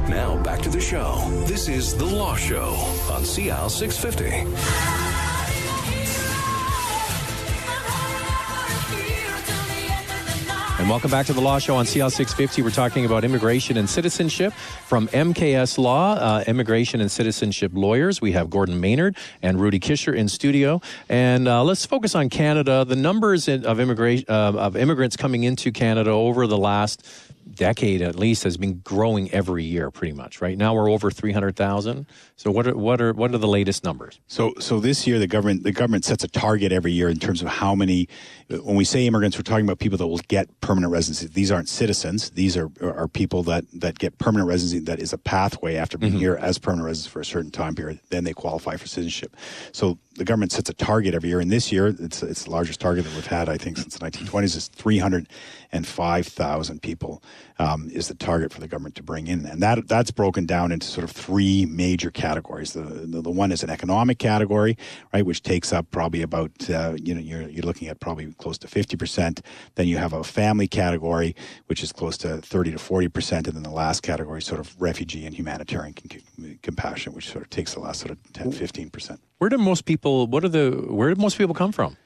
Now back to the show. This is The Law Show on CL 650. And welcome back to the Law Show on CL 650. We're talking about immigration and citizenship from MKS Law, immigration and citizenship lawyers. We have Gordon Maynard and Rudy Kisher in studio. And let's focus on Canada. The numbers of immigrants coming into Canada over the last decade at least has been growing every year pretty much. Right now we're over 300,000. So what are the latest numbers? So this year the government sets a target every year in terms of how many. When we say immigrants, we're talking about people that will get permanent residency. These aren't citizens. These are people that get permanent residency. That is a pathway after being here as permanent residents for a certain time period. Then they qualify for citizenship. So the government sets a target every year, and this year it's the largest target that we've had, I think, since the 1920s. Is 305,000 people is the target for the government to bring in, and that's broken down into sort of three major categories. The one is an economic category, right, which takes up probably about you're looking at probably close to 50%. Then you have a family category, which is close to 30 to 40%, and then the last category is sort of refugee and humanitarian compassion, which sort of takes the last sort of 10-15%. Where do most people come from?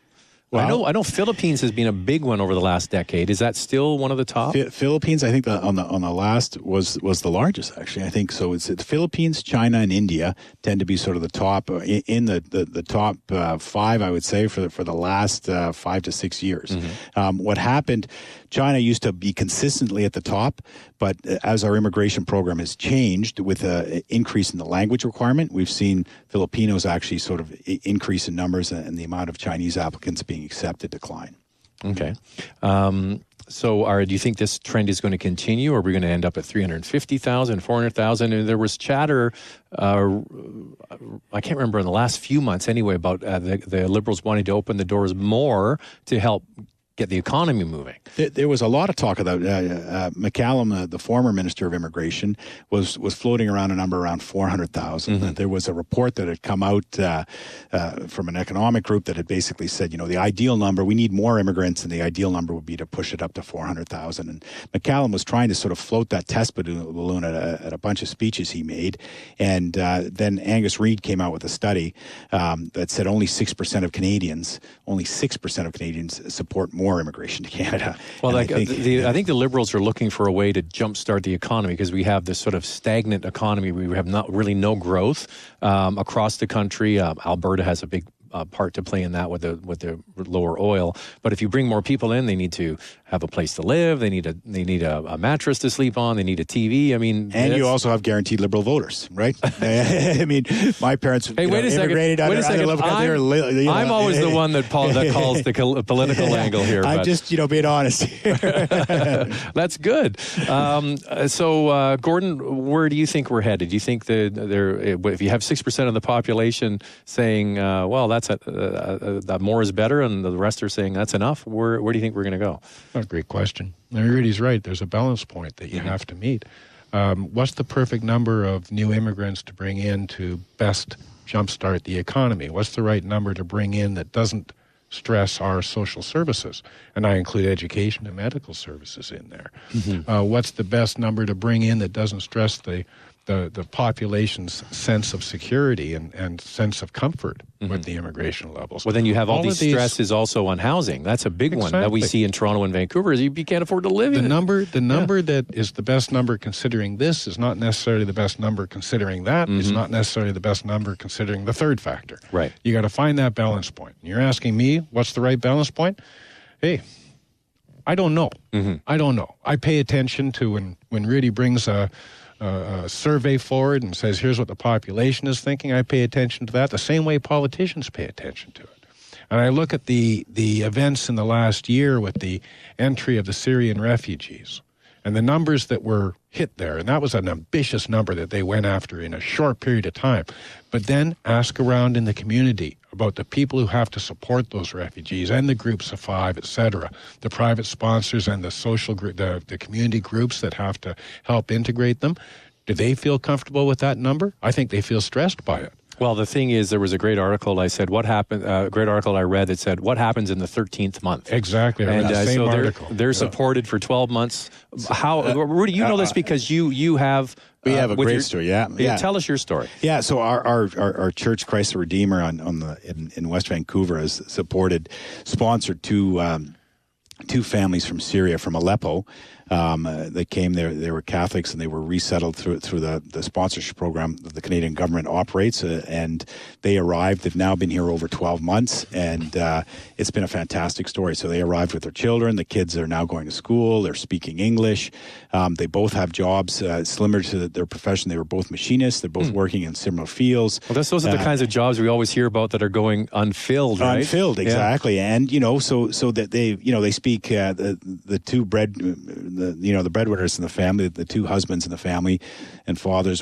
Well, I know Philippines has been a big one over the last decade. Is that still one of the top? Philippines, I think on the last was the largest, actually. I think so. It's the Philippines, China, and India tend to be sort of the top in the top five, I would say, for the last 5 to 6 years. What happened? China used to be consistently at the top, but as our immigration program has changed with an increase in the language requirement, we've seen Filipinos actually sort of increase in numbers, and the amount of Chinese applicants being accepted decline. Okay. So do you think this trend is going to continue, or are we going to end up at 350,000, 400,000? And there was chatter, I can't remember, in the last few months anyway, about the Liberals wanting to open the doors more to help get the economy moving. There was a lot of talk about McCallum, the former Minister of Immigration, was floating around a number around 400,000. There was a report that had come out from an economic group that had basically said, the ideal number, we need more immigrants, and the ideal number would be to push it up to 400,000. And McCallum was trying to sort of float that test balloon at a bunch of speeches he made. And then Angus Reid came out with a study that said only 6% of Canadians support more immigration to Canada. Well, I think the Liberals are looking for a way to jumpstart the economy, because we have this sort of stagnant economy. We have not really no growth across the country. Alberta has a big part to play in that with the lower oil. But if you bring more people in, they need to have a place to live. They need a mattress to sleep on. They need a TV. I mean, and you also have guaranteed Liberal voters, right? I mean, my parents immigrated. Wait a second. I'm always the one that calls the political angle here. I'm just being honest. That's good. So, Gordon, where do you think we're headed? Do you think if you have 6% of the population saying, well, that's that more is better, and the rest are saying that's enough, where do you think we're going to go? Oh, great question. Rudy's right. There's a balance point that you have to meet. What's the perfect number of new immigrants to bring in to best jumpstart the economy? What's the right number to bring in that doesn't stress our social services? And I include education and medical services in there. What's the best number to bring in that doesn't stress the population's sense of security and sense of comfort with the immigration levels? Well, then you have all these stresses also on housing. That's a big one that we see in Toronto and Vancouver. Is you can't afford to live in it. The number that is the best number considering this is not necessarily the best number considering that. It's not necessarily the best number considering the third factor. Right. You got to find that balance point. You're asking me, what's the right balance point? Hey, I don't know. I don't know. I pay attention to when Rudy brings a survey forward and says, here's what the population is thinking. I pay attention to that the same way politicians pay attention to it. And I look at the events in the last year with the entry of the Syrian refugees and the numbers that were hit there. And that was an ambitious number that they went after in a short period of time. But then ask around in the community about the people who have to support those refugees and the groups of five, et cetera, the private sponsors and the social group, the community groups that have to help integrate them. Do they feel comfortable with that number? I think they feel stressed by it. Well, the thing is, there was a great article I said, great article I read that said, what happens in the 13th month? Exactly. And Same so article. they're supported for 12 months. How, Rudy, you know this because you have... We have a with great story, yeah. Tell us your story. Yeah, so our church, Christ the Redeemer, in West Vancouver, has sponsored two families from Syria, from Aleppo. They came there. They were Catholics, and they were resettled through the sponsorship program that the Canadian government operates. And they arrived. They've now been here over 12 months, and it's been a fantastic story. So they arrived with their children. The kids are now going to school. They're speaking English. They both have jobs similar to their profession. They were both machinists. They're both working in similar fields. Well, those are the kinds of jobs we always hear about that are going unfilled, right? Unfilled, exactly. Yeah. And so that they speak the two the breadwinners in the family, the two husbands in the family and fathers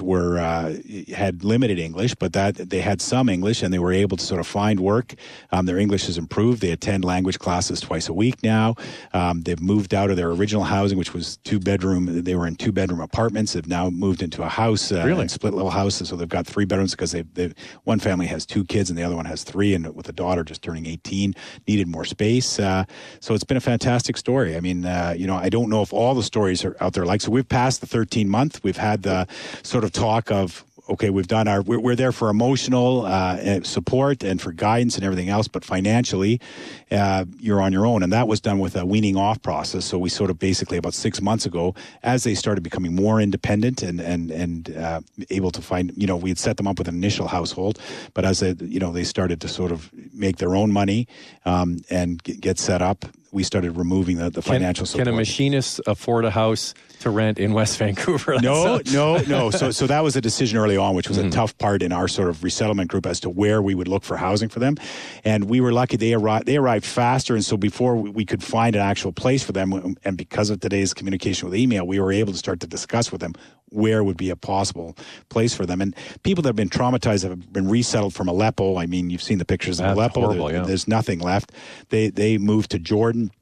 had limited English, but that they had some English, and they were able to sort of find work. Their English has improved. They attend language classes twice a week now. They've moved out of their original housing, which was 2-bedroom. They were in 2-bedroom apartments. They've now moved into a house, split level houses. So they've got 3 bedrooms because one family has 2 kids and the other one has 3, and with a daughter just turning 18, needed more space. So it's been a fantastic story. I mean, I don't know if all the stories are out there. So we've passed the 13-month. We've had the sort of talk of, okay, we've done we're there for emotional support and for guidance and everything else, but financially, you're on your own. And that was done with a weaning off process. So we sort of basically about 6 months ago, as they started becoming more independent and able to find, we had set them up with an initial household, but as they started to sort of make their own money and get set up, we started removing the financial support. Can a machinist afford a house to rent in West Vancouver? No. So that was a decision early on, which was a tough part in our sort of resettlement group as to where we would look for housing for them. And we were lucky they arrived faster. And so before we could find an actual place for them, and because of today's communication with email, we were able to start to discuss with them where would be a possible place for them. And people that have been traumatized have been resettled from Aleppo. I mean, you've seen the pictures of Aleppo. Horrible, There's nothing left. They moved to Jordan.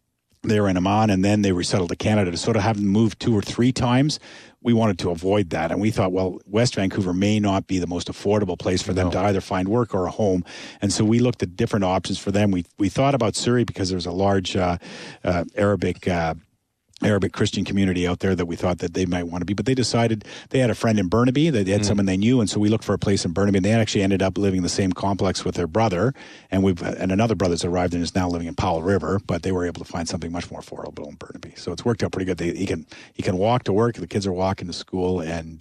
They were in Amman, and then they resettled to Canada. To sort of have them move 2 or 3 times, we wanted to avoid that. And we thought, well, West Vancouver may not be the most affordable place for them to either find work or a home. And so we looked at different options for them. We thought about Surrey because there was a large Arabic Christian community out there that we thought that they might want to be, but they decided they had a friend in Burnaby, they had someone they knew, and so we looked for a place in Burnaby, and they actually ended up living in the same complex with their brother, and another brother's arrived and is now living in Powell River, but they were able to find something much more affordable in Burnaby. So it's worked out pretty good. He can walk to work, the kids are walking to school, and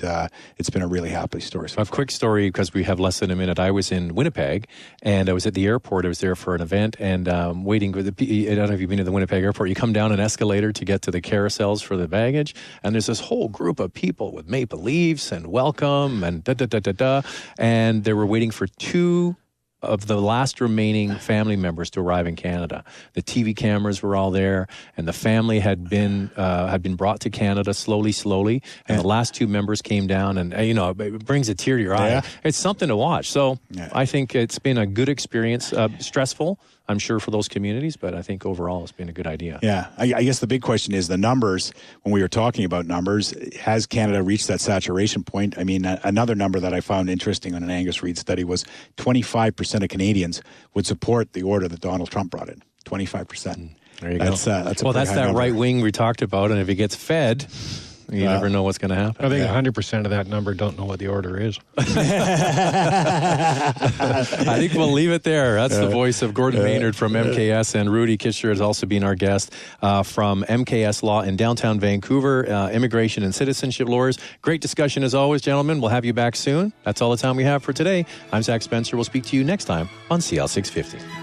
it's been a really happy story. So a quick story, because we have less than a minute. I was in Winnipeg, and I was at the airport. I was there for an event, and waiting for I don't know if you've been to the Winnipeg airport. You come down an escalator to get to the carousels for the baggage, and there's this whole group of people with maple leaves and welcome and and they were waiting for 2 of the last remaining family members to arrive in Canada. The TV cameras were all there, and the family had been brought to Canada slowly, and the last 2 members came down, and it brings a tear to your eye. Yeah. It's something to watch. So I think it's been a good experience, stressful, I'm sure, for those communities, but I think overall it's been a good idea. Yeah, I guess the big question is the numbers. When we were talking about numbers, has Canada reached that saturation point? I mean, another number that I found interesting on an Angus Reid study was 25% of Canadians would support the order that Donald Trump brought in. 25%. There you go. That's that number. right wing we talked about, and if it gets fed, you never know what's going to happen. I think 100% of that number don't know what the order is. I think we'll leave it there. That's the voice of Gordon Maynard from MKS, and Rudy Kisher has also been our guest from MKS Law in downtown Vancouver, immigration and citizenship lawyers. Great discussion as always, gentlemen. We'll have you back soon. That's all the time we have for today. I'm Zach Spencer. We'll speak to you next time on CL 650.